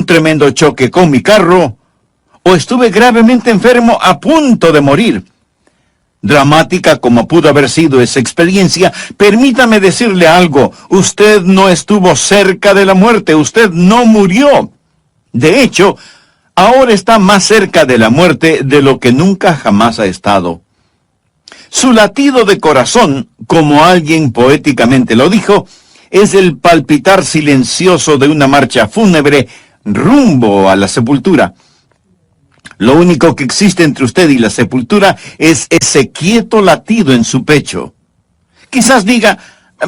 tremendo choque con mi carro, o estuve gravemente enfermo a punto de morir. Dramática como pudo haber sido esa experiencia, permítame decirle algo: usted no estuvo cerca de la muerte, usted no murió. De hecho, ahora está más cerca de la muerte de lo que nunca jamás ha estado. Su latido de corazón, como alguien poéticamente lo dijo, es el palpitar silencioso de una marcha fúnebre rumbo a la sepultura. Lo único que existe entre usted y la sepultura es ese quieto latido en su pecho. Quizás diga: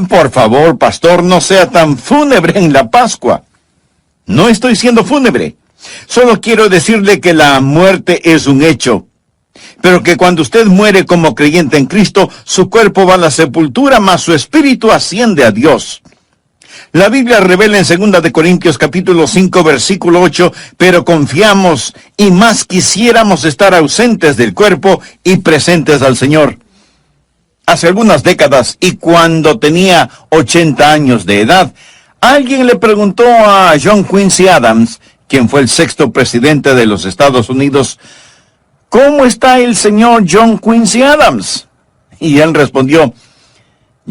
por favor, pastor, no sea tan fúnebre en la Pascua. No estoy siendo fúnebre. Solo quiero decirle que la muerte es un hecho, pero que cuando usted muere como creyente en Cristo, su cuerpo va a la sepultura, mas su espíritu asciende a Dios. La Biblia revela en 2 de Corintios capítulo 5, versículo 8, pero confiamos y más quisiéramos estar ausentes del cuerpo y presentes al Señor. Hace algunas décadas, y cuando tenía 80 años de edad, alguien le preguntó a John Quincy Adams, quien fue el 6º presidente de los Estados Unidos: ¿cómo está el señor John Quincy Adams? Y él respondió: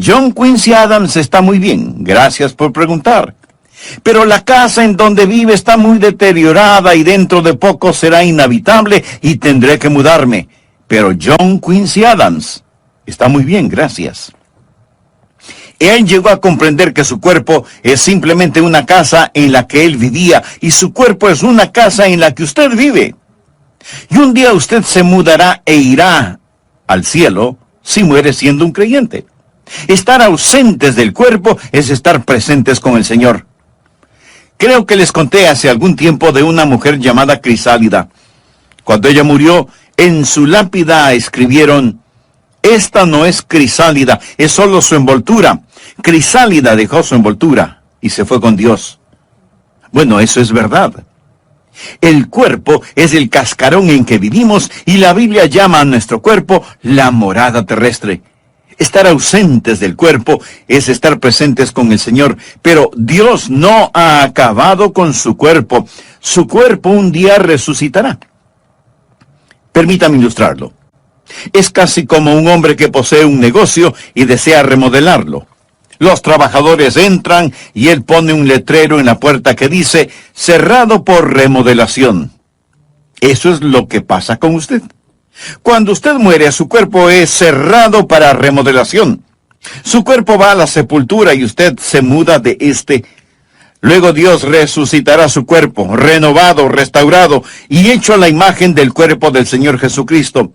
John Quincy Adams está muy bien, gracias por preguntar. Pero la casa en donde vive está muy deteriorada y dentro de poco será inhabitable y tendré que mudarme. Pero John Quincy Adams está muy bien, gracias. Él llegó a comprender que su cuerpo es simplemente una casa en la que él vivía, y su cuerpo es una casa en la que usted vive. Y un día usted se mudará e irá al cielo si muere siendo un creyente. Estar ausentes del cuerpo es estar presentes con el Señor. Creo que les conté hace algún tiempo de una mujer llamada Crisálida. Cuando ella murió, en su lápida escribieron: esta no es Crisálida, es solo su envoltura. Crisálida dejó su envoltura y se fue con Dios. Bueno, eso es verdad. El cuerpo es el cascarón en que vivimos, y la Biblia llama a nuestro cuerpo la morada terrestre. Estar ausentes del cuerpo es estar presentes con el Señor, pero Dios no ha acabado con su cuerpo. Su cuerpo un día resucitará. Permítame ilustrarlo. Es casi como un hombre que posee un negocio y desea remodelarlo. Los trabajadores entran y él pone un letrero en la puerta que dice: cerrado por remodelación. Eso es lo que pasa con usted. Cuando usted muere, su cuerpo es cerrado para remodelación. Su cuerpo va a la sepultura y usted se muda de este. Luego Dios resucitará su cuerpo, renovado, restaurado y hecho a la imagen del cuerpo del Señor Jesucristo.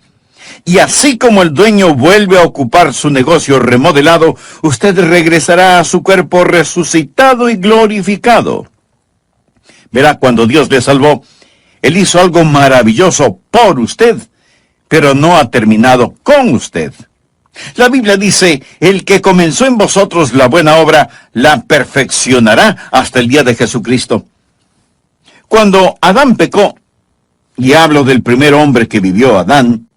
Y así como el dueño vuelve a ocupar su negocio remodelado, usted regresará a su cuerpo resucitado y glorificado. Verá, cuando Dios le salvó, Él hizo algo maravilloso por usted, pero no ha terminado con usted. La Biblia dice: el que comenzó en vosotros la buena obra, la perfeccionará hasta el día de Jesucristo. Cuando Adán pecó, y hablo del primer hombre que vivió, Adán,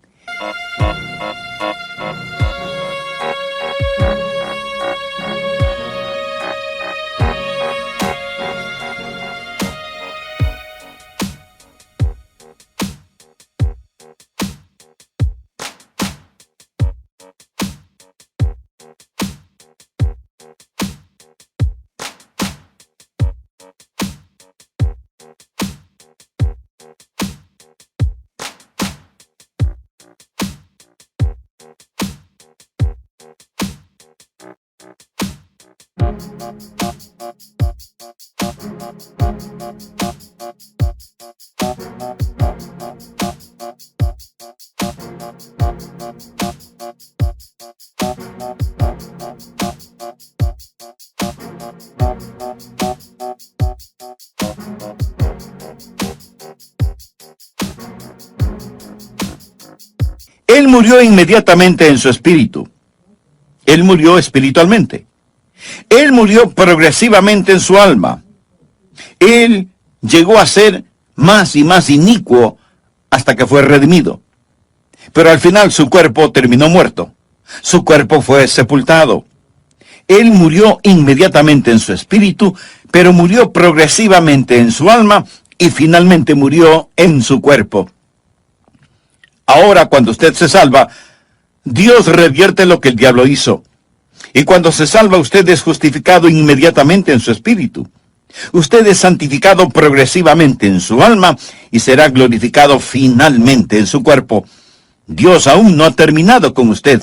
Él murió inmediatamente en su espíritu. Él murió espiritualmente. Él murió progresivamente en su alma. Él llegó a ser más y más inicuo hasta que fue redimido. Pero al final su cuerpo terminó muerto. Su cuerpo fue sepultado. Él murió inmediatamente en su espíritu, pero murió progresivamente en su alma y finalmente murió en su cuerpo. Ahora, cuando usted se salva, Dios revierte lo que el diablo hizo. Y cuando se salva, usted es justificado inmediatamente en su espíritu. Usted es santificado progresivamente en su alma y será glorificado finalmente en su cuerpo. Dios aún no ha terminado con usted.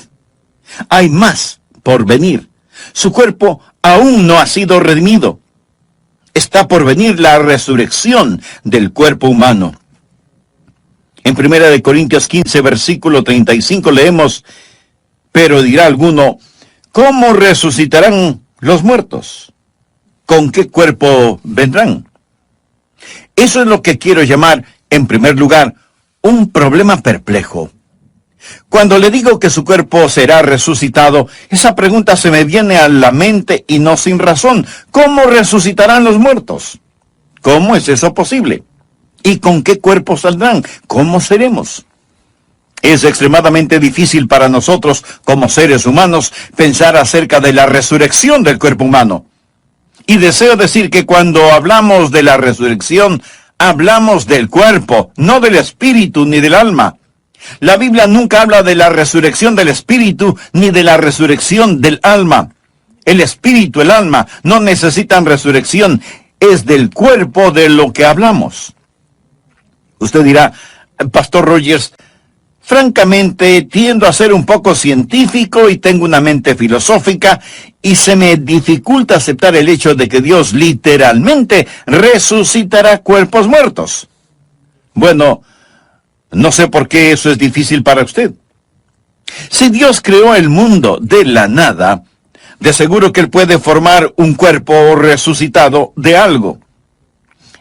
Hay más por venir. Su cuerpo aún no ha sido redimido. Está por venir la resurrección del cuerpo humano. En 1 Corintios 15, versículo 35 leemos: pero dirá alguno, ¿cómo resucitarán los muertos? ¿Con qué cuerpo vendrán? Eso es lo que quiero llamar, en primer lugar, un problema perplejo. Cuando le digo que su cuerpo será resucitado, esa pregunta se me viene a la mente y no sin razón. ¿Cómo resucitarán los muertos? ¿Cómo es eso posible? ¿Y con qué cuerpo saldrán? ¿Cómo seremos? Es extremadamente difícil para nosotros, como seres humanos, pensar acerca de la resurrección del cuerpo humano. Y deseo decir que cuando hablamos de la resurrección, hablamos del cuerpo, no del espíritu ni del alma. La Biblia nunca habla de la resurrección del espíritu ni de la resurrección del alma. El espíritu, el alma, no necesitan resurrección. Es del cuerpo de lo que hablamos. Usted dirá, Pastor Rogers, francamente tiendo a ser un poco científico y tengo una mente filosófica y se me dificulta aceptar el hecho de que Dios literalmente resucitará cuerpos muertos. Bueno, no sé por qué eso es difícil para usted. Si Dios creó el mundo de la nada, de seguro que Él puede formar un cuerpo resucitado de algo.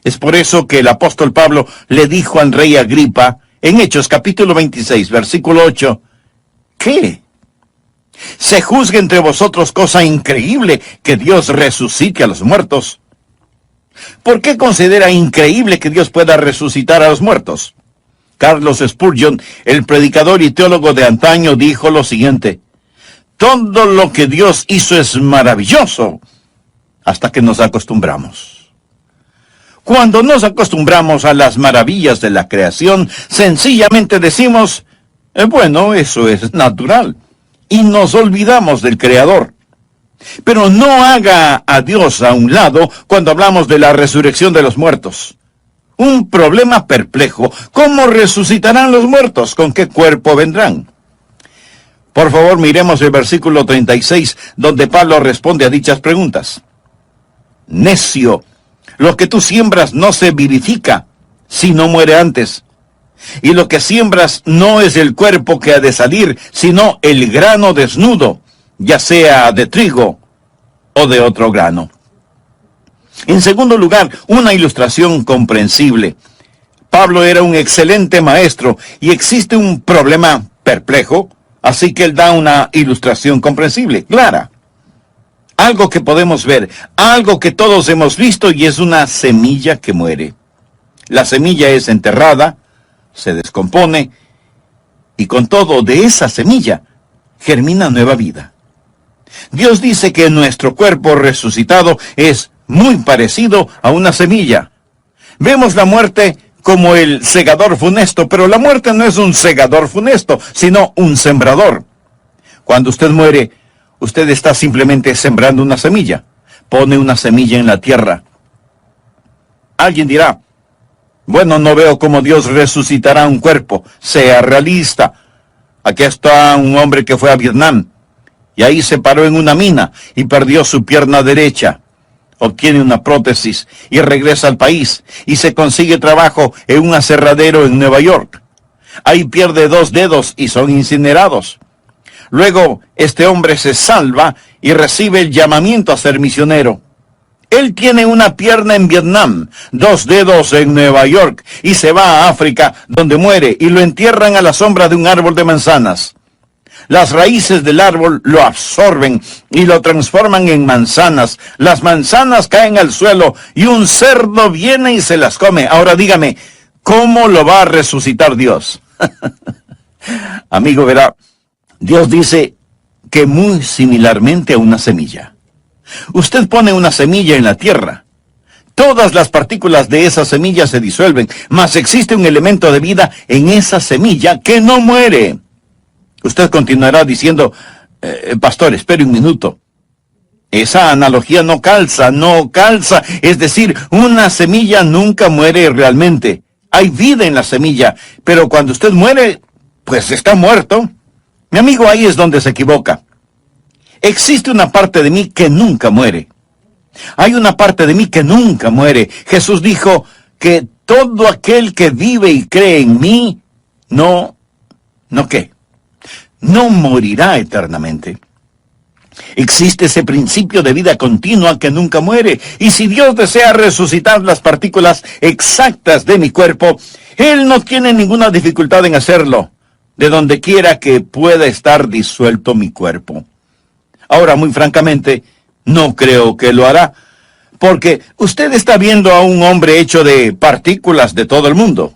Es por eso que el apóstol Pablo le dijo al rey Agripa, en Hechos capítulo 26, versículo 8, ¿qué? ¿Se juzga entre vosotros cosa increíble que Dios resucite a los muertos? ¿Por qué considera increíble que Dios pueda resucitar a los muertos? Carlos Spurgeon, el predicador y teólogo de antaño, dijo lo siguiente: todo lo que Dios hizo es maravilloso hasta que nos acostumbramos. Cuando nos acostumbramos a las maravillas de la creación, sencillamente decimos, bueno, eso es natural, y nos olvidamos del Creador. Pero no haga a Dios a un lado cuando hablamos de la resurrección de los muertos. Un problema perplejo. ¿Cómo resucitarán los muertos? ¿Con qué cuerpo vendrán? Por favor, miremos el versículo 36, donde Pablo responde a dichas preguntas. Necio, lo que tú siembras no se vivifica, si no muere antes. Y lo que siembras no es el cuerpo que ha de salir, sino el grano desnudo, ya sea de trigo o de otro grano. En segundo lugar, una ilustración comprensible. Pablo era un excelente maestro y existe un problema perplejo, así que él da una ilustración comprensible, clara. Algo que podemos ver, algo que todos hemos visto, y es una semilla que muere. La semilla es enterrada, se descompone, y con todo de esa semilla germina nueva vida. Dios dice que nuestro cuerpo resucitado es muy parecido a una semilla. Vemos la muerte como el segador funesto, pero la muerte no es un segador funesto, sino un sembrador. Cuando usted muere, usted está simplemente sembrando una semilla. Pone una semilla en la tierra. Alguien dirá, bueno, no veo cómo Dios resucitará un cuerpo. Sea realista. Aquí está un hombre que fue a Vietnam, y ahí se paró en una mina y perdió su pierna derecha. Obtiene una prótesis y regresa al país y se consigue trabajo en un aserradero en Nueva York. Ahí pierde 2 dedos y son incinerados. Luego, este hombre se salva y recibe el llamamiento a ser misionero. Él tiene una pierna en Vietnam, 2 dedos en Nueva York, y se va a África, donde muere, y lo entierran a la sombra de un árbol de manzanas. Las raíces del árbol lo absorben y lo transforman en manzanas. Las manzanas caen al suelo y un cerdo viene y se las come. Ahora dígame, ¿cómo lo va a resucitar Dios? Amigo, verá, Dios dice que muy similarmente a una semilla. Usted pone una semilla en la tierra, Todas las partículas de esa semilla se disuelven, mas existe un elemento de vida en esa semilla que no muere. Usted continuará diciendo, pastor, espere un minuto. Esa analogía no calza. Es decir, una semilla nunca muere realmente. Hay vida en la semilla, pero cuando usted muere, pues está muerto. Mi amigo, ahí es donde se equivoca. Existe una parte de mí que nunca muere. Hay una parte de mí que nunca muere. Jesús dijo que todo aquel que vive y cree en mí, no morirá eternamente. Existe ese principio de vida continua que nunca muere. Y si Dios desea resucitar las partículas exactas de mi cuerpo, Él no tiene ninguna dificultad en hacerlo, de donde quiera que pueda estar disuelto mi cuerpo. Ahora, muy francamente, no creo que lo hará, porque usted está viendo a un hombre hecho de partículas de todo el mundo.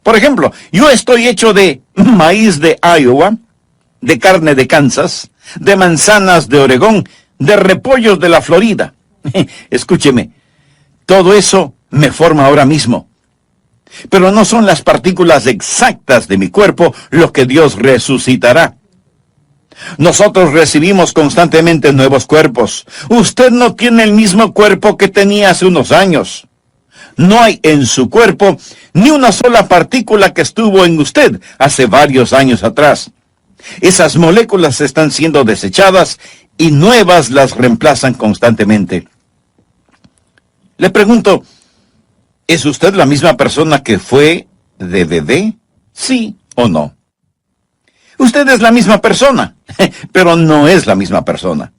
Por ejemplo, yo estoy hecho de maíz de Iowa, de carne de Kansas, de manzanas de Oregón, de repollos de la Florida. Escúcheme, todo eso me forma ahora mismo. Pero no son las partículas exactas de mi cuerpo lo que Dios resucitará. Nosotros recibimos constantemente nuevos cuerpos. Usted no tiene el mismo cuerpo que tenía hace unos años. No hay en su cuerpo ni una sola partícula que estuvo en usted hace varios años atrás. Esas moléculas están siendo desechadas y nuevas las reemplazan constantemente. Le pregunto, ¿es usted la misma persona que fue de bebé? ¿Sí o no? Usted es la misma persona, pero no es la misma persona.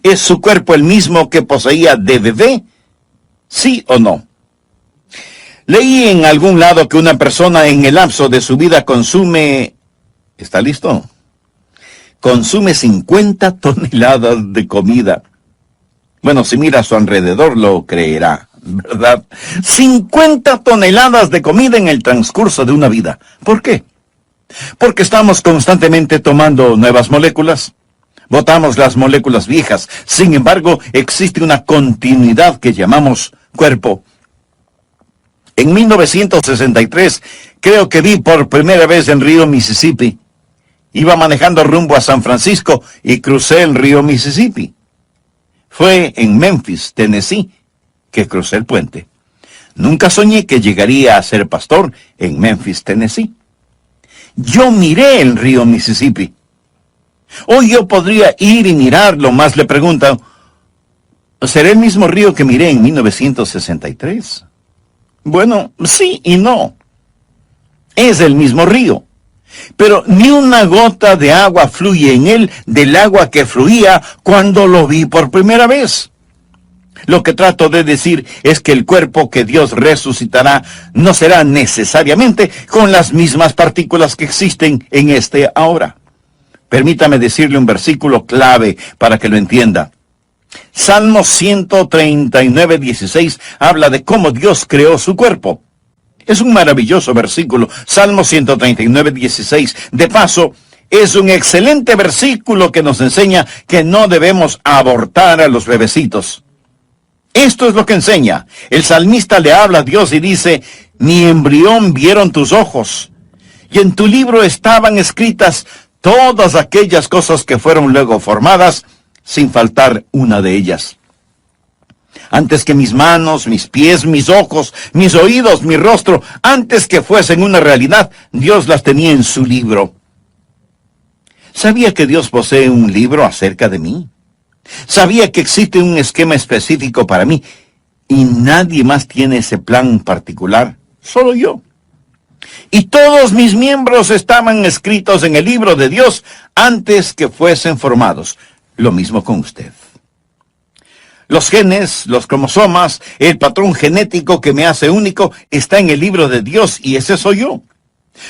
¿Es su cuerpo el mismo que poseía de bebé? ¿Sí o no? Leí en algún lado que una persona en el lapso de su vida consume... ¿Está listo? Consume 50 toneladas de comida. Bueno, si mira a su alrededor lo creerá, ¿verdad? 50 toneladas de comida en el transcurso de una vida. ¿Por qué? Porque estamos constantemente tomando nuevas moléculas. Botamos las moléculas viejas. Sin embargo, existe una continuidad que llamamos cuerpo. En 1963, creo que vi por primera vez el río Mississippi. Iba manejando rumbo a San Francisco y crucé el río Mississippi. Fue en Memphis, Tennessee, que crucé el puente. Nunca soñé que llegaría a ser pastor en Memphis, Tennessee. Yo miré el río Mississippi. Hoy yo podría ir y mirarlo, más le preguntan, ¿será el mismo río que miré en 1963? Bueno, sí y no. Es el mismo río. Pero ni una gota de agua fluye en él del agua que fluía cuando lo vi por primera vez. Lo que trato de decir es que el cuerpo que Dios resucitará no será necesariamente con las mismas partículas que existen en este ahora. Permítame decirle un versículo clave para que lo entienda. Salmo 139, 16 habla de cómo Dios creó su cuerpo. Es un maravilloso versículo, Salmo 139, 16. De paso, es un excelente versículo que nos enseña que no debemos abortar a los bebecitos. Esto es lo que enseña. El salmista le habla a Dios y dice, mi embrión vieron tus ojos, y en tu libro estaban escritas todas aquellas cosas que fueron luego formadas, sin faltar una de ellas. Antes que mis manos, mis pies, mis ojos, mis oídos, mi rostro, antes que fuesen una realidad, Dios las tenía en su libro. ¿Sabía que Dios posee un libro acerca de mí? ¿Sabía que existe un esquema específico para mí? Y nadie más tiene ese plan particular, solo yo. Y todos mis miembros estaban escritos en el libro de Dios antes que fuesen formados. Lo mismo con usted. Los genes, los cromosomas, el patrón genético que me hace único está en el libro de Dios y ese soy yo.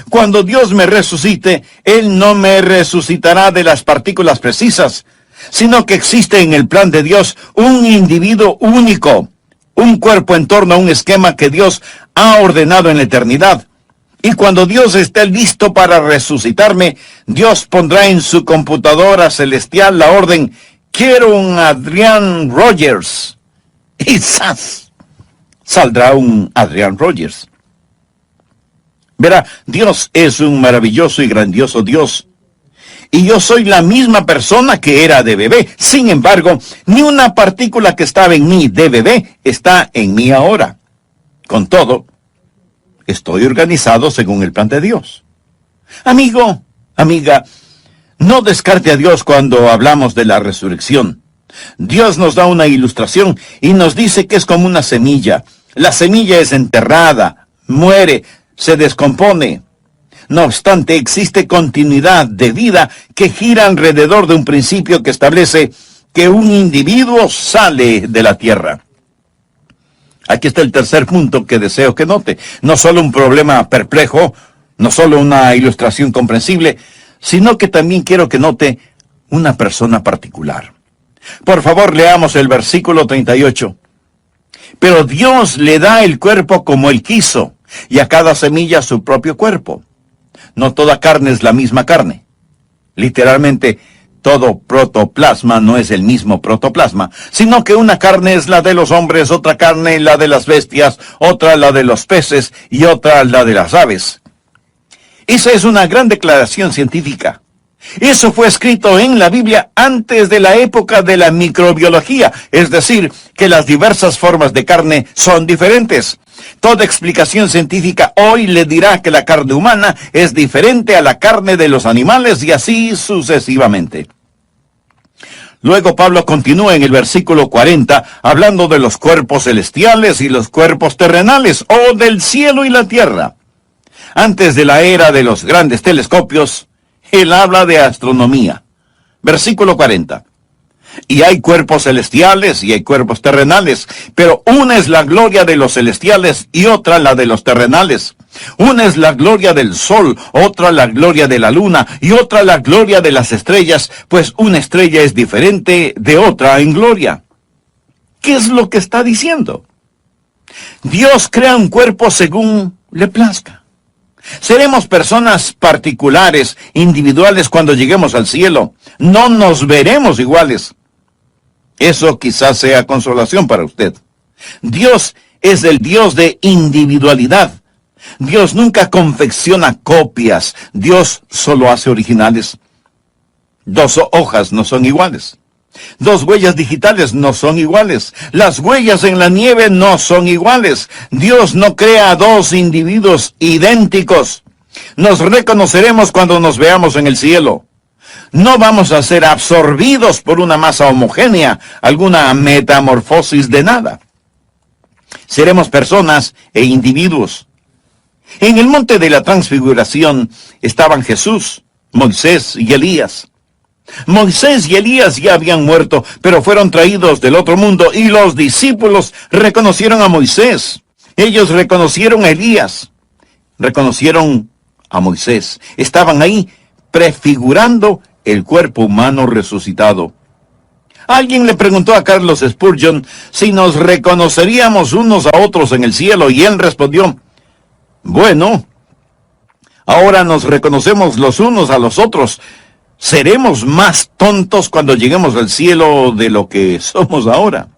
Cuando Dios me resucite, Él no me resucitará de las partículas precisas, sino que existe en el plan de Dios un individuo único, un cuerpo en torno a un esquema que Dios ha ordenado en la eternidad. Y cuando Dios esté listo para resucitarme, Dios pondrá en su computadora celestial la orden, quiero un Adrian Rogers. Y ¡zas! saldrá un Adrian Rogers. Verá, Dios es un maravilloso y grandioso Dios. Y yo soy la misma persona que era de bebé. Sin embargo, ni una partícula que estaba en mí de bebé está en mí ahora. Con todo, estoy organizado según el plan de Dios. Amigo, amiga, no descarte a Dios cuando hablamos de la resurrección. Dios nos da una ilustración y nos dice que es como una semilla. La semilla es enterrada, muere, se descompone. No obstante, existe continuidad de vida que gira alrededor de un principio que establece que un individuo sale de la tierra. Aquí está el tercer punto que deseo que note. No solo un problema perplejo, no solo una ilustración comprensible, sino que también quiero que note una persona particular. Por favor, leamos el versículo 38. Pero Dios le da el cuerpo como Él quiso, y a cada semilla su propio cuerpo. No toda carne es la misma carne. Literalmente, todo protoplasma no es el mismo protoplasma, sino que una carne es la de los hombres, otra carne la de las bestias, otra la de los peces y otra la de las aves. Esa es una gran declaración científica. Eso fue escrito en la Biblia antes de la época de la microbiología, es decir, que las diversas formas de carne son diferentes. Toda explicación científica hoy le dirá que la carne humana es diferente a la carne de los animales y así sucesivamente. Luego Pablo continúa en el versículo 40 hablando de los cuerpos celestiales y los cuerpos terrenales, o del cielo y la tierra. Antes de la era de los grandes telescopios, él habla de astronomía. Versículo 40. Y hay cuerpos celestiales y hay cuerpos terrenales, pero una es la gloria de los celestiales y otra la de los terrenales. Una es la gloria del sol, otra la gloria de la luna y otra la gloria de las estrellas, pues una estrella es diferente de otra en gloria. ¿Qué es lo que está diciendo? Dios crea un cuerpo según le plazca. Seremos personas particulares, individuales cuando lleguemos al cielo. No nos veremos iguales. Eso quizás sea consolación para usted. Dios es el Dios de individualidad. Dios nunca confecciona copias. Dios solo hace originales. 2 hojas no son iguales. 2 huellas digitales no son iguales. Las huellas en la nieve no son iguales. Dios no crea 2 individuos idénticos. Nos reconoceremos cuando nos veamos en el cielo. No vamos a ser absorbidos por una masa homogénea, alguna metamorfosis de nada. Seremos personas e individuos. En el monte de la transfiguración estaban Jesús, Moisés y Elías. Moisés y Elías ya habían muerto, pero fueron traídos del otro mundo y los discípulos reconocieron a Moisés. Ellos reconocieron a Elías, reconocieron a Moisés. Estaban ahí prefigurando el cuerpo humano resucitado. Alguien le preguntó a Carlos Spurgeon si nos reconoceríamos unos a otros en el cielo y él respondió, bueno, ahora nos reconocemos los unos a los otros. ¿Seremos más tontos cuando lleguemos al cielo de lo que somos ahora?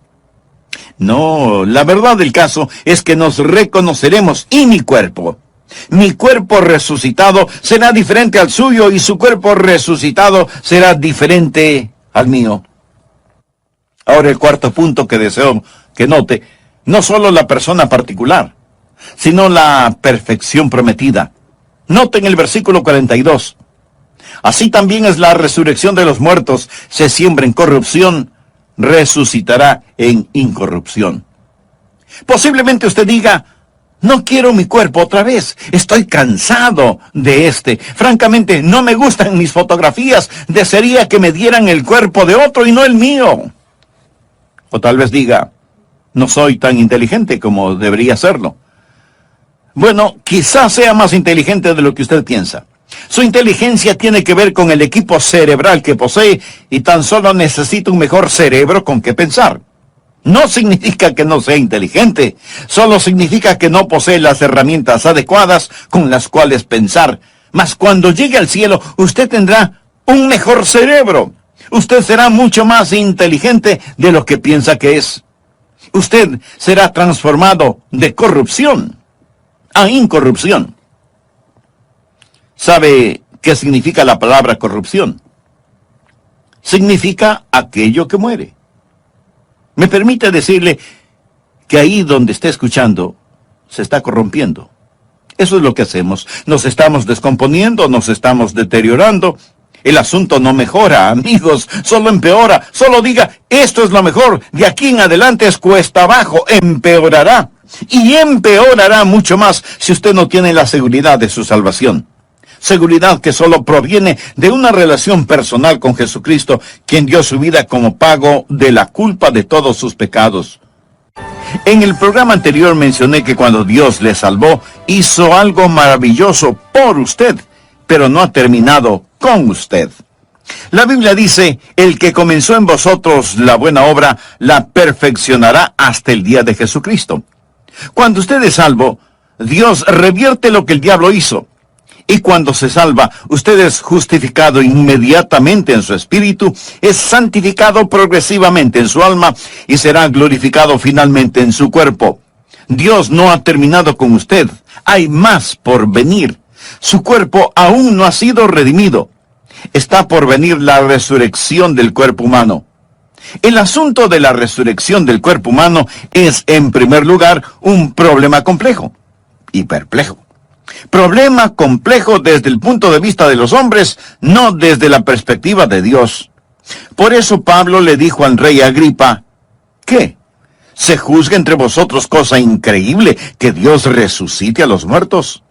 No, la verdad del caso es que nos reconoceremos y mi cuerpo resucitado será diferente al suyo y su cuerpo resucitado será diferente al mío. Ahora el cuarto punto que deseo que note, no solo la persona particular, sino la perfección prometida. Noten el versículo 42. Así también es la resurrección de los muertos. Se siembra en corrupción, resucitará en incorrupción. Posiblemente usted diga, no quiero mi cuerpo otra vez. Estoy cansado de este. Francamente, no me gustan mis fotografías. Desearía que me dieran el cuerpo de otro y no el mío. O tal vez diga, no soy tan inteligente como debería serlo. Bueno, quizás sea más inteligente de lo que usted piensa. Su inteligencia tiene que ver con el equipo cerebral que posee y tan solo necesita un mejor cerebro con que pensar. No significa que no sea inteligente, solo significa que no posee las herramientas adecuadas con las cuales pensar. Mas cuando llegue al cielo, usted tendrá un mejor cerebro. Usted será mucho más inteligente de lo que piensa que es. Usted será transformado de corrupción a incorrupción. ¿Sabe qué significa la palabra corrupción? Significa aquello que muere. Me permite decirle que ahí donde está escuchando, se está corrompiendo. Eso es lo que hacemos. Nos estamos descomponiendo, nos estamos deteriorando. El asunto no mejora, amigos, solo empeora. Solo diga, esto es lo mejor, de aquí en adelante es cuesta abajo, empeorará. Y empeorará mucho más si usted no tiene la seguridad de su salvación. Seguridad que solo proviene de una relación personal con Jesucristo, quien dio su vida como pago de la culpa de todos sus pecados. En el programa anterior mencioné que cuando Dios le salvó, hizo algo maravilloso por usted, pero no ha terminado con usted. La Biblia dice, el que comenzó en vosotros la buena obra, la perfeccionará hasta el día de Jesucristo. Cuando usted es salvo, Dios revierte lo que el diablo hizo. Y cuando se salva, usted es justificado inmediatamente en su espíritu, es santificado progresivamente en su alma y será glorificado finalmente en su cuerpo. Dios no ha terminado con usted, hay más por venir. Su cuerpo aún no ha sido redimido. Está por venir la resurrección del cuerpo humano. El asunto de la resurrección del cuerpo humano es, en primer lugar, un problema complejo y perplejo. Problema complejo desde el punto de vista de los hombres, no desde la perspectiva de Dios. Por eso Pablo le dijo al rey Agripa, ¿qué? ¿Se juzga entre vosotros cosa increíble que Dios resucite a los muertos?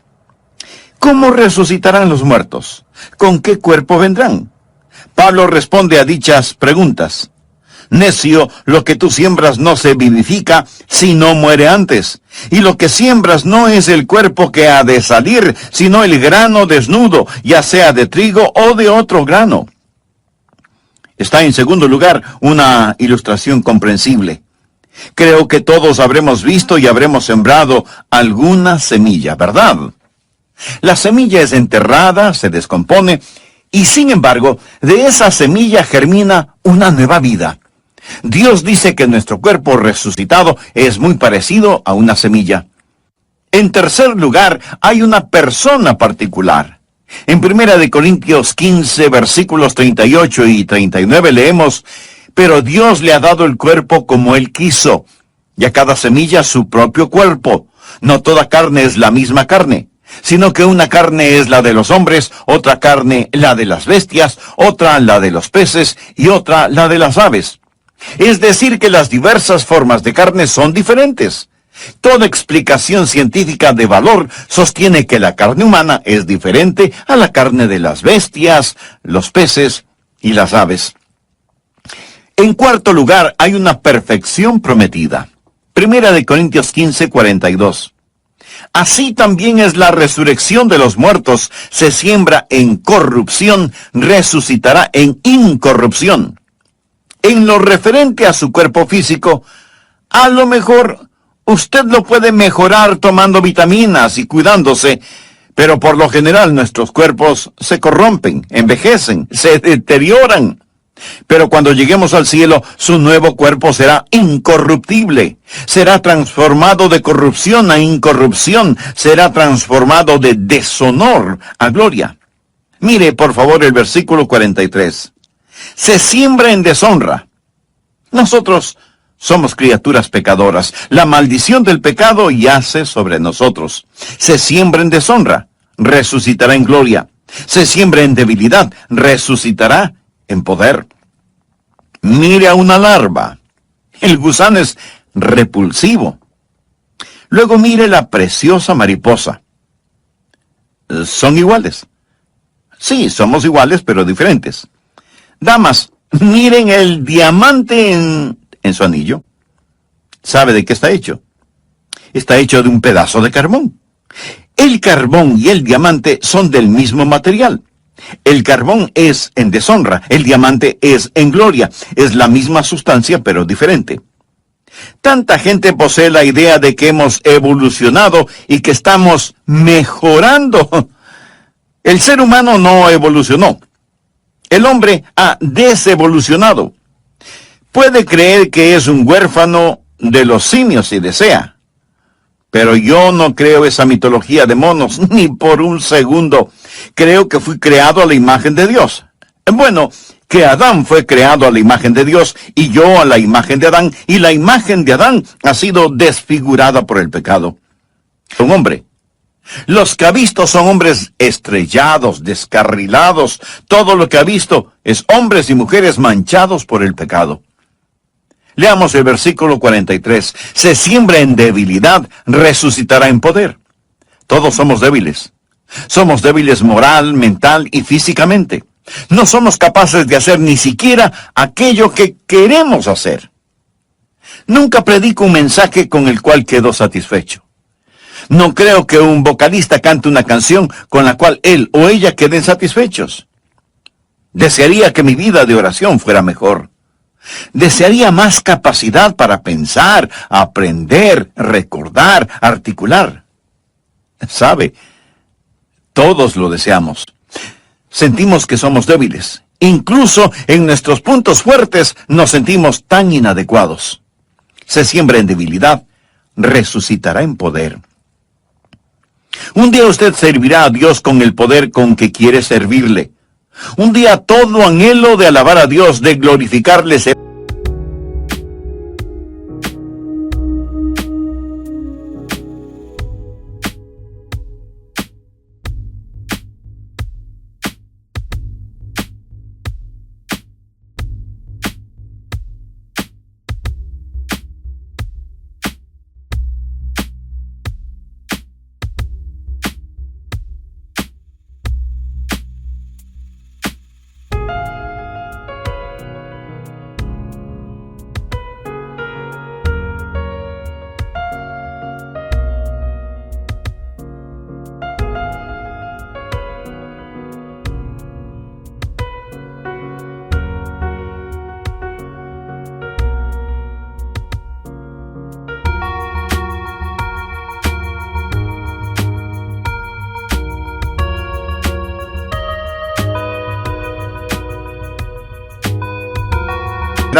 ¿Cómo resucitarán los muertos? ¿Con qué cuerpo vendrán? Pablo responde a dichas preguntas. Necio, lo que tú siembras no se vivifica si no muere antes. Y lo que siembras no es el cuerpo que ha de salir, sino el grano desnudo, ya sea de trigo o de otro grano. Está en segundo lugar una ilustración comprensible. Creo que todos habremos visto y habremos sembrado alguna semilla, ¿verdad? La semilla es enterrada, se descompone, y sin embargo, de esa semilla germina una nueva vida. Dios dice que nuestro cuerpo resucitado es muy parecido a una semilla. En tercer lugar, hay una persona particular. En 1 Corintios 15, versículos 38 y 39 leemos, pero Dios le ha dado el cuerpo como Él quiso, y a cada semilla su propio cuerpo. No toda carne es la misma carne, sino que una carne es la de los hombres, otra carne la de las bestias, otra la de los peces y otra la de las aves. Es decir, que las diversas formas de carne son diferentes. Toda explicación científica de valor sostiene que la carne humana es diferente a la carne de las bestias, los peces y las aves. En cuarto lugar, hay una perfección prometida. 1 Corintios 15, 42. Así también es la resurrección de los muertos. Se siembra en corrupción, resucitará en incorrupción. En lo referente a su cuerpo físico, a lo mejor usted lo puede mejorar tomando vitaminas y cuidándose, pero por lo general nuestros cuerpos se corrompen, envejecen, se deterioran. Pero cuando lleguemos al cielo, su nuevo cuerpo será incorruptible. Será transformado de corrupción a incorrupción. Será transformado de deshonor a gloria. Mire, por favor, el versículo 43. Se siembra en deshonra. Nosotros somos criaturas pecadoras. La maldición del pecado yace sobre nosotros. Se siembra en deshonra, resucitará en gloria. Se siembra en debilidad, resucitará en poder. Mire a una larva. El gusano es repulsivo. Luego mire la preciosa mariposa. ¿Son iguales? Sí, somos iguales, pero diferentes. Damas, miren el diamante en su anillo. ¿Sabe de qué está hecho? Está hecho de un pedazo de carbón. El carbón y el diamante son del mismo material. El carbón es en deshonra, el diamante es en gloria. Es la misma sustancia, pero diferente. Tanta gente posee la idea de que hemos evolucionado y que estamos mejorando. El ser humano no evolucionó. El hombre ha desevolucionado. Puede creer que es un huérfano de los simios si desea. Pero yo no creo esa mitología de monos, ni por un segundo. Creo que fui creado a la imagen de Dios. Bueno, que Adán fue creado a la imagen de Dios y yo a la imagen de Adán, y la imagen de Adán ha sido desfigurada por el pecado. Un hombre. Los que ha visto son hombres estrellados, descarrilados. Todo lo que ha visto es hombres y mujeres manchados por el pecado. Leamos el versículo 43. Se siembra en debilidad, resucitará en poder. Todos somos débiles. Somos débiles moral, mental y físicamente. No somos capaces de hacer ni siquiera aquello que queremos hacer. Nunca predico un mensaje con el cual quedo satisfecho. No creo que un vocalista cante una canción con la cual él o ella queden satisfechos. Desearía que mi vida de oración fuera mejor. Desearía más capacidad para pensar, aprender, recordar, articular. ¿Sabe? Todos lo deseamos. Sentimos que somos débiles. Incluso en nuestros puntos fuertes nos sentimos tan inadecuados. Se siembra en debilidad, resucitará en poder. Un día usted servirá a Dios con el poder con que quiere servirle. Un día todo anhelo de alabar a Dios, de glorificarle, será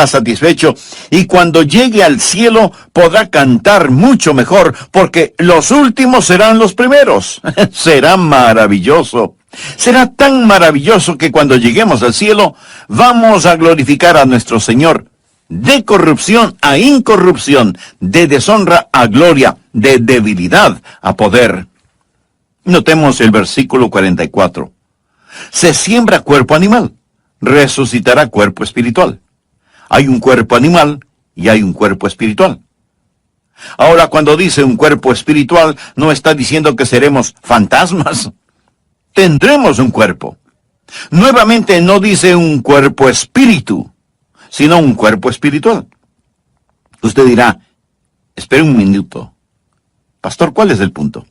satisfecho, y cuando llegue al cielo podrá cantar mucho mejor, porque los últimos serán los primeros. Será maravilloso. Será tan maravilloso que cuando lleguemos al cielo vamos a glorificar a nuestro Señor, de corrupción a incorrupción, de deshonra a gloria, de debilidad a poder. Notemos el versículo 44. Se siembra cuerpo animal, resucitará cuerpo espiritual. Hay un cuerpo animal y hay un cuerpo espiritual. Ahora, cuando dice un cuerpo espiritual, no está diciendo que seremos fantasmas. Tendremos un cuerpo. Nuevamente no dice un cuerpo espíritu, sino un cuerpo espiritual. Usted dirá, espere un minuto. Pastor, ¿cuál es el punto?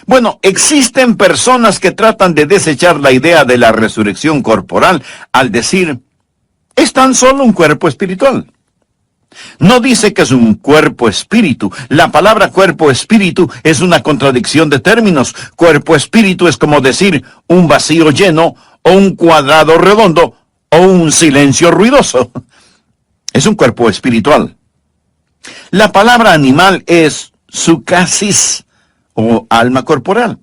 Bueno, existen personas que tratan de desechar la idea de la resurrección corporal al decir, es tan solo un cuerpo espiritual. No dice que es un cuerpo espíritu. La palabra cuerpo espíritu es una contradicción de términos. Cuerpo espíritu es como decir un vacío lleno, o un cuadrado redondo, o un silencio ruidoso. Es un cuerpo espiritual. La palabra animal es sucasis, o alma corporal.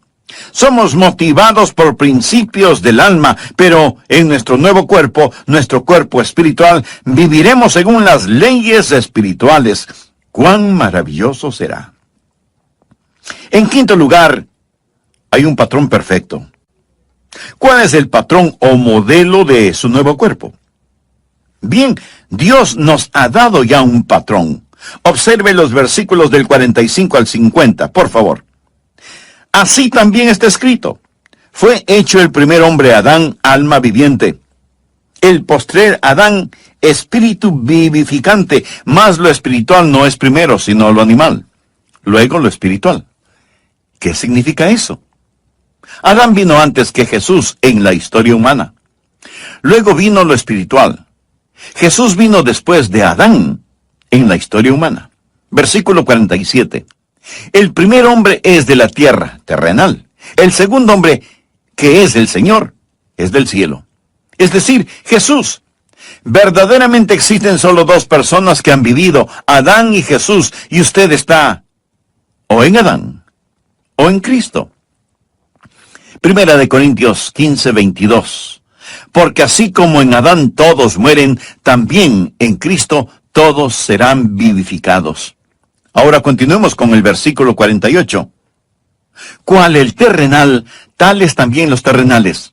Somos motivados por principios del alma, pero en nuestro nuevo cuerpo, nuestro cuerpo espiritual, viviremos según las leyes espirituales. ¡Cuán maravilloso será! En quinto lugar, hay un patrón perfecto. ¿Cuál es el patrón o modelo de su nuevo cuerpo? Bien, Dios nos ha dado ya un patrón. Observe los versículos del 45 al 50, por favor. Así también está escrito. Fue hecho el primer hombre Adán, alma viviente. El postrer Adán, espíritu vivificante. Mas lo espiritual no es primero, sino lo animal. Luego lo espiritual. ¿Qué significa eso? Adán vino antes que Jesús en la historia humana. Luego vino lo espiritual. Jesús vino después de Adán en la historia humana. Versículo 47. El primer hombre es de la tierra, terrenal. El segundo hombre, que es el Señor, es del cielo. Es decir, Jesús. Verdaderamente existen solo dos personas que han vivido, Adán y Jesús, y usted está o en Adán o en Cristo. Primera de Corintios 15:22. Porque así como en Adán todos mueren, también en Cristo todos serán vivificados. Ahora continuemos con el versículo 48. Cual el terrenal, tales también los terrenales.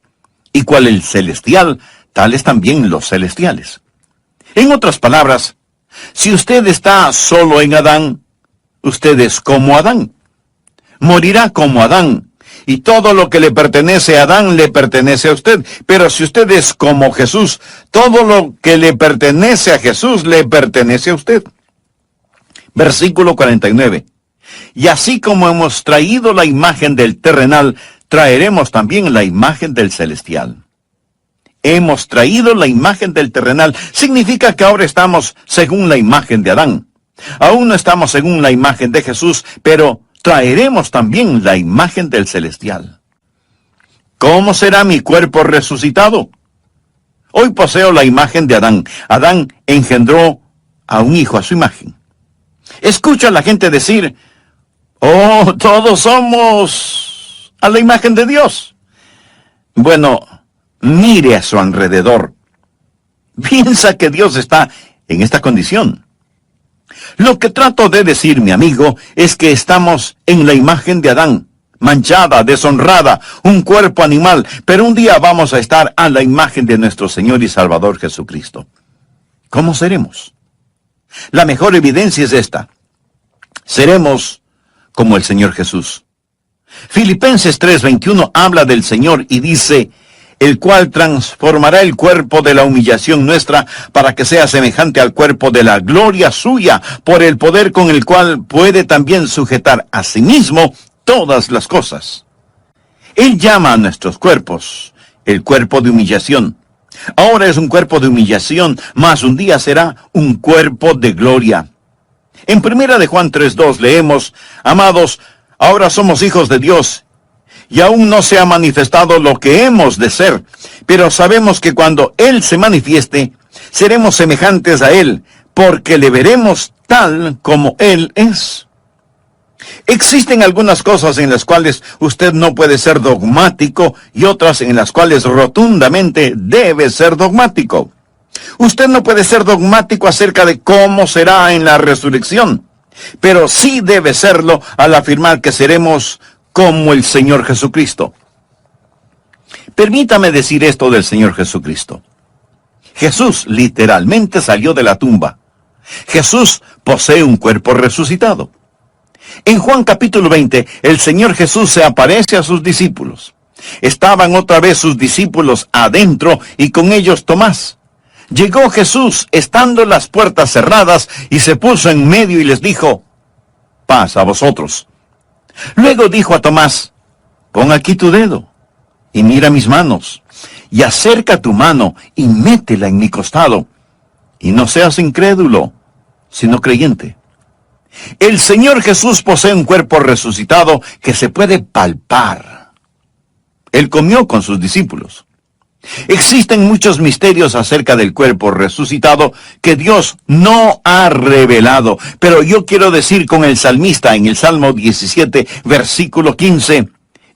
Y cual el celestial, tales también los celestiales. En otras palabras, si usted está solo en Adán, usted es como Adán. Morirá como Adán. Y todo lo que le pertenece a Adán le pertenece a usted. Pero si usted es como Jesús, todo lo que le pertenece a Jesús le pertenece a usted. Versículo 49. Y así como hemos traído la imagen del terrenal, traeremos también la imagen del celestial. Hemos traído la imagen del terrenal. Significa que ahora estamos según la imagen de Adán. Aún no estamos según la imagen de Jesús, pero traeremos también la imagen del celestial. ¿Cómo será mi cuerpo resucitado? Hoy poseo la imagen de Adán. Adán engendró a un hijo a su imagen. Escucho a la gente decir, oh, todos somos a la imagen de Dios. Bueno, mire a su alrededor. Piensa que Dios está en esta condición. Lo que trato de decir, mi amigo, es que estamos en la imagen de Adán, manchada, deshonrada, un cuerpo animal, pero un día vamos a estar a la imagen de nuestro Señor y Salvador Jesucristo. ¿Cómo seremos? La mejor evidencia es esta. Seremos como el Señor Jesús. Filipenses 3:21 habla del Señor y dice, el cual transformará el cuerpo de la humillación nuestra para que sea semejante al cuerpo de la gloria suya, por el poder con el cual puede también sujetar a sí mismo todas las cosas. Él llama a nuestros cuerpos el cuerpo de humillación. Ahora es un cuerpo de humillación, mas un día será un cuerpo de gloria. En 1 de Juan 3:2 leemos, amados, ahora somos hijos de Dios, y aún no se ha manifestado lo que hemos de ser, pero sabemos que cuando Él se manifieste, seremos semejantes a Él, porque le veremos tal como Él es. Existen algunas cosas en las cuales usted no puede ser dogmático y otras en las cuales rotundamente debe ser dogmático. Usted no puede ser dogmático acerca de cómo será en la resurrección, pero sí debe serlo al afirmar que seremos como el Señor Jesucristo. Permítame decir esto del Señor Jesucristo. Jesús literalmente salió de la tumba. Jesús posee un cuerpo resucitado. En Juan capítulo 20, el Señor Jesús se aparece a sus discípulos. Estaban otra vez sus discípulos adentro y con ellos Tomás. Llegó Jesús estando las puertas cerradas y se puso en medio y les dijo, paz a vosotros. Luego dijo a Tomás, pon aquí tu dedo y mira mis manos, y acerca tu mano y métela en mi costado, y no seas incrédulo, sino creyente. El Señor Jesús posee un cuerpo resucitado que se puede palpar. Él comió con sus discípulos. Existen muchos misterios acerca del cuerpo resucitado que Dios no ha revelado, pero yo quiero decir con el salmista en el Salmo 17, versículo 15,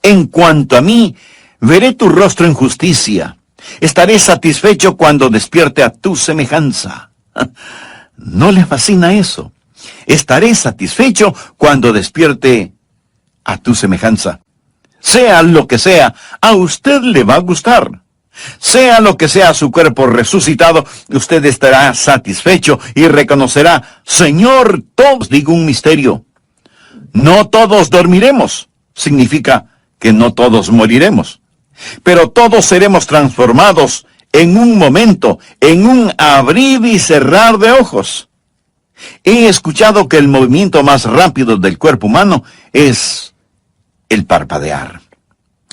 en cuanto a mí, veré tu rostro en justicia, estaré satisfecho cuando despierte a tu semejanza. ¿No le fascina eso? Estaré satisfecho cuando despierte a tu semejanza. Sea lo que sea, a usted le va a gustar. Sea lo que sea su cuerpo resucitado, usted estará satisfecho y reconocerá, Señor, todos digo un misterio. No todos dormiremos, significa que no todos moriremos, pero todos seremos transformados en un momento, en un abrir y cerrar de ojos. He escuchado que el movimiento más rápido del cuerpo humano es el parpadear.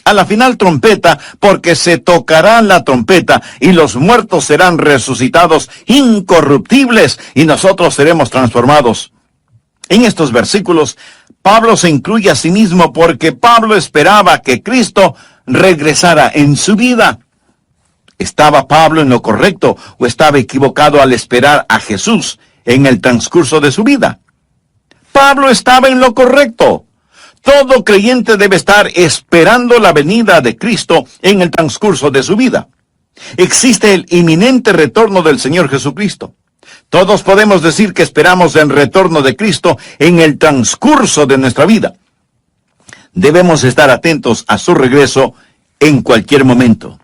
A la final trompeta, porque se tocará la trompeta y los muertos serán resucitados incorruptibles y nosotros seremos transformados. En estos versículos, Pablo se incluye a sí mismo porque Pablo esperaba que Cristo regresara en su vida. ¿Estaba Pablo en lo correcto o estaba equivocado al esperar a Jesús en el transcurso de su vida? Pablo estaba en lo correcto. Todo creyente debe estar esperando la venida de Cristo en el transcurso de su vida. Existe el inminente retorno del Señor Jesucristo. Todos podemos decir que esperamos el retorno de Cristo en el transcurso de nuestra vida. Debemos estar atentos a su regreso en cualquier momento.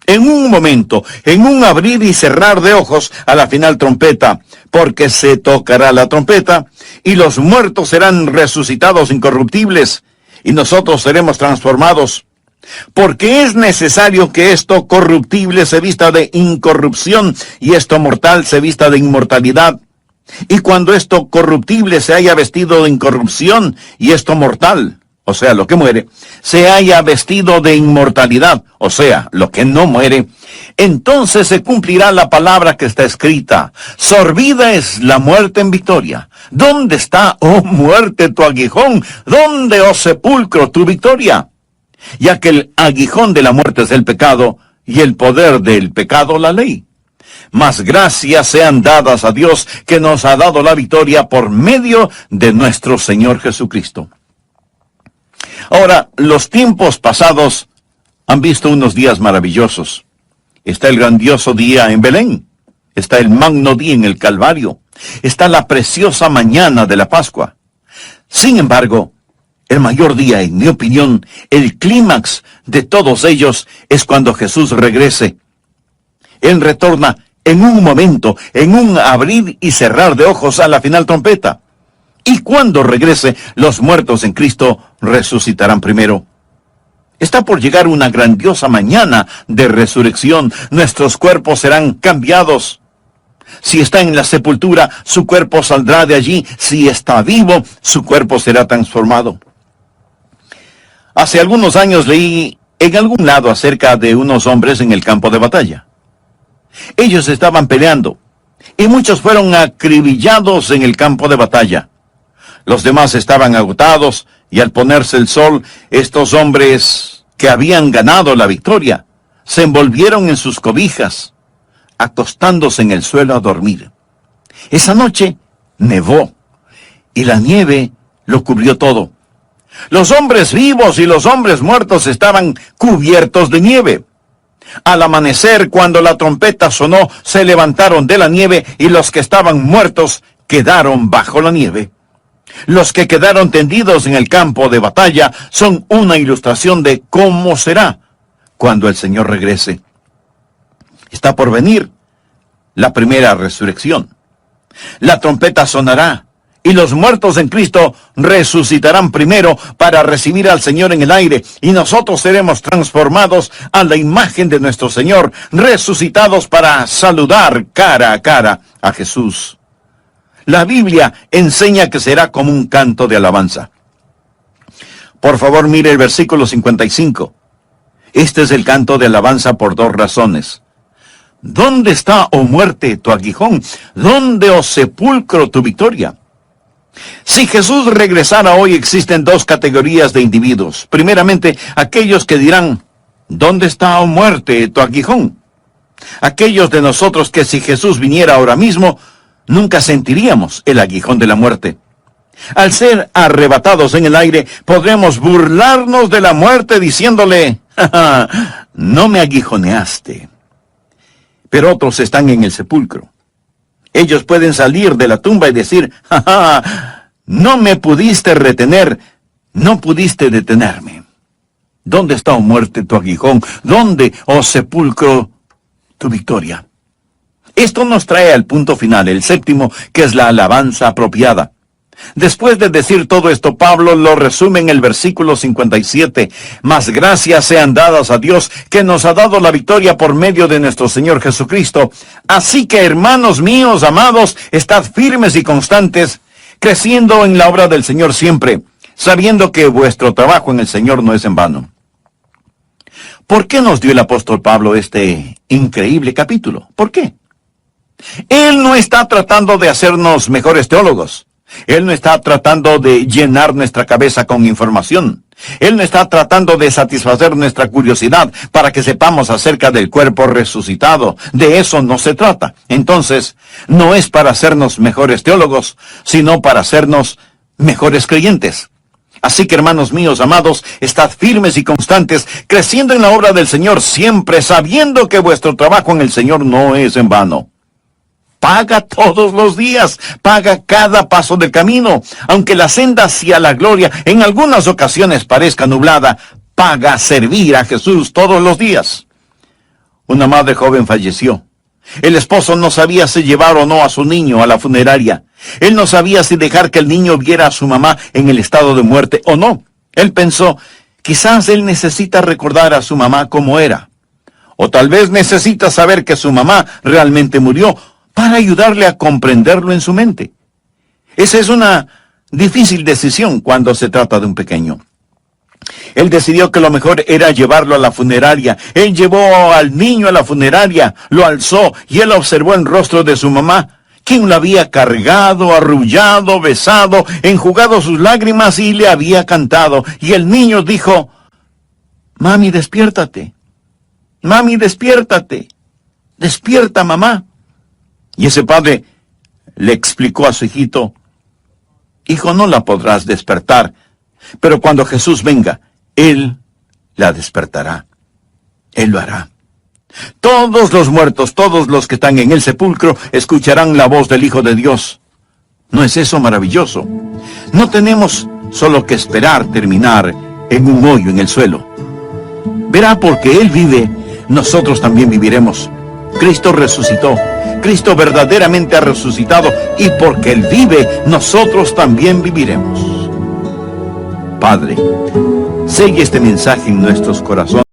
En un momento, en un abrir y cerrar de ojos a la final trompeta, porque se tocará la trompeta y los muertos serán resucitados incorruptibles y nosotros seremos transformados. Porque es necesario que esto corruptible se vista de incorrupción y esto mortal se vista de inmortalidad. Y cuando esto corruptible se haya vestido de incorrupción y esto mortal, o sea, lo que muere, se haya vestido de inmortalidad, o sea, lo que no muere, entonces se cumplirá la palabra que está escrita: sorbida es la muerte en victoria. ¿Dónde está, oh muerte, tu aguijón? ¿Dónde, oh sepulcro, tu victoria? Ya que el aguijón de la muerte es el pecado, y el poder del pecado la ley. Mas gracias sean dadas a Dios, que nos ha dado la victoria por medio de nuestro Señor Jesucristo. Ahora, los tiempos pasados han visto unos días maravillosos. Está el grandioso día en Belén. Está el magno día en el Calvario. Está la preciosa mañana de la Pascua. Sin embargo, el mayor día, en mi opinión, el clímax de todos ellos es cuando Jesús regrese. Él retorna en un momento, en un abrir y cerrar de ojos a la final trompeta. Y cuando regrese, los muertos en Cristo resucitarán primero. Está por llegar una grandiosa mañana de resurrección. Nuestros cuerpos serán cambiados. Si está en la sepultura, su cuerpo saldrá de allí. Si está vivo, su cuerpo será transformado. Hace algunos años leí en algún lado acerca de unos hombres en el campo de batalla. Ellos estaban peleando, y muchos fueron acribillados en el campo de batalla. Los demás estaban agotados, y al ponerse el sol, estos hombres que habían ganado la victoria, se envolvieron en sus cobijas, acostándose en el suelo a dormir. Esa noche nevó, y la nieve lo cubrió todo. Los hombres vivos y los hombres muertos estaban cubiertos de nieve. Al amanecer, cuando la trompeta sonó, se levantaron de la nieve y los que estaban muertos quedaron bajo la nieve. Los que quedaron tendidos en el campo de batalla son una ilustración de cómo será cuando el Señor regrese. Está por venir la primera resurrección. La trompeta sonará y los muertos en Cristo resucitarán primero para recibir al Señor en el aire, y nosotros seremos transformados a la imagen de nuestro Señor, resucitados para saludar cara a cara a Jesús. La Biblia enseña que será como un canto de alabanza. Por favor, mire el versículo 55. Este es el canto de alabanza por dos razones. ¿Dónde está, oh muerte, tu aguijón? ¿Dónde, oh sepulcro, tu victoria? Si Jesús regresara hoy, existen dos categorías de individuos. Primeramente, aquellos que dirán: ¿dónde está, oh muerte, tu aguijón? Aquellos de nosotros que si Jesús viniera ahora mismo, nunca sentiríamos el aguijón de la muerte. Al ser arrebatados en el aire, podremos burlarnos de la muerte diciéndole: ¡ja, ja! No me aguijoneaste. Pero otros están en el sepulcro. Ellos pueden salir de la tumba y decir: ¡ja, ja! No me pudiste retener, no pudiste detenerme. ¿Dónde está, oh muerte, tu aguijón? ¿Dónde, oh sepulcro, tu victoria? Esto nos trae al punto final, el séptimo, que es la alabanza apropiada. Después de decir todo esto, Pablo lo resume en el versículo 57. Mas gracias sean dadas a Dios, que nos ha dado la victoria por medio de nuestro Señor Jesucristo. Así que, hermanos míos, amados, estad firmes y constantes, creciendo en la obra del Señor siempre, sabiendo que vuestro trabajo en el Señor no es en vano. ¿Por qué nos dio el apóstol Pablo este increíble capítulo? ¿Por qué? Él no está tratando de hacernos mejores teólogos. Él no está tratando de llenar nuestra cabeza con información. Él no está tratando de satisfacer nuestra curiosidad para que sepamos acerca del cuerpo resucitado. De eso no se trata. Entonces, no es para hacernos mejores teólogos, sino para hacernos mejores creyentes. Así que, hermanos míos, amados, estad firmes y constantes, creciendo en la obra del Señor, siempre sabiendo que vuestro trabajo en el Señor no es en vano. Paga todos los días, paga cada paso del camino. Aunque la senda hacia la gloria en algunas ocasiones parezca nublada, paga servir a Jesús todos los días. Una madre joven falleció. El esposo no sabía si llevar o no a su niño a la funeraria. Él no sabía si dejar que el niño viera a su mamá en el estado de muerte o no. Él pensó, quizás él necesita recordar a su mamá como era. O tal vez necesita saber que su mamá realmente murió para ayudarle a comprenderlo en su mente. Esa es una difícil decisión cuando se trata de un pequeño. Él decidió que lo mejor era llevarlo a la funeraria. Él llevó al niño a la funeraria, lo alzó y él observó el rostro de su mamá, quien lo había cargado, arrullado, besado, enjugado sus lágrimas y le había cantado. Y el niño dijo, «Mami, despiértate. Mami, despiértate. Despierta, mamá». Y ese padre le explicó a su hijito, «Hijo, no la podrás despertar, pero cuando Jesús venga, Él la despertará. Él lo hará. Todos los muertos, todos los que están en el sepulcro, escucharán la voz del Hijo de Dios». ¿No es eso maravilloso? No tenemos solo que esperar terminar en un hoyo en el suelo. Verá, porque Él vive, nosotros también viviremos. Cristo resucitó. Cristo verdaderamente ha resucitado, y porque Él vive, nosotros también viviremos. Padre, selle este mensaje en nuestros corazones.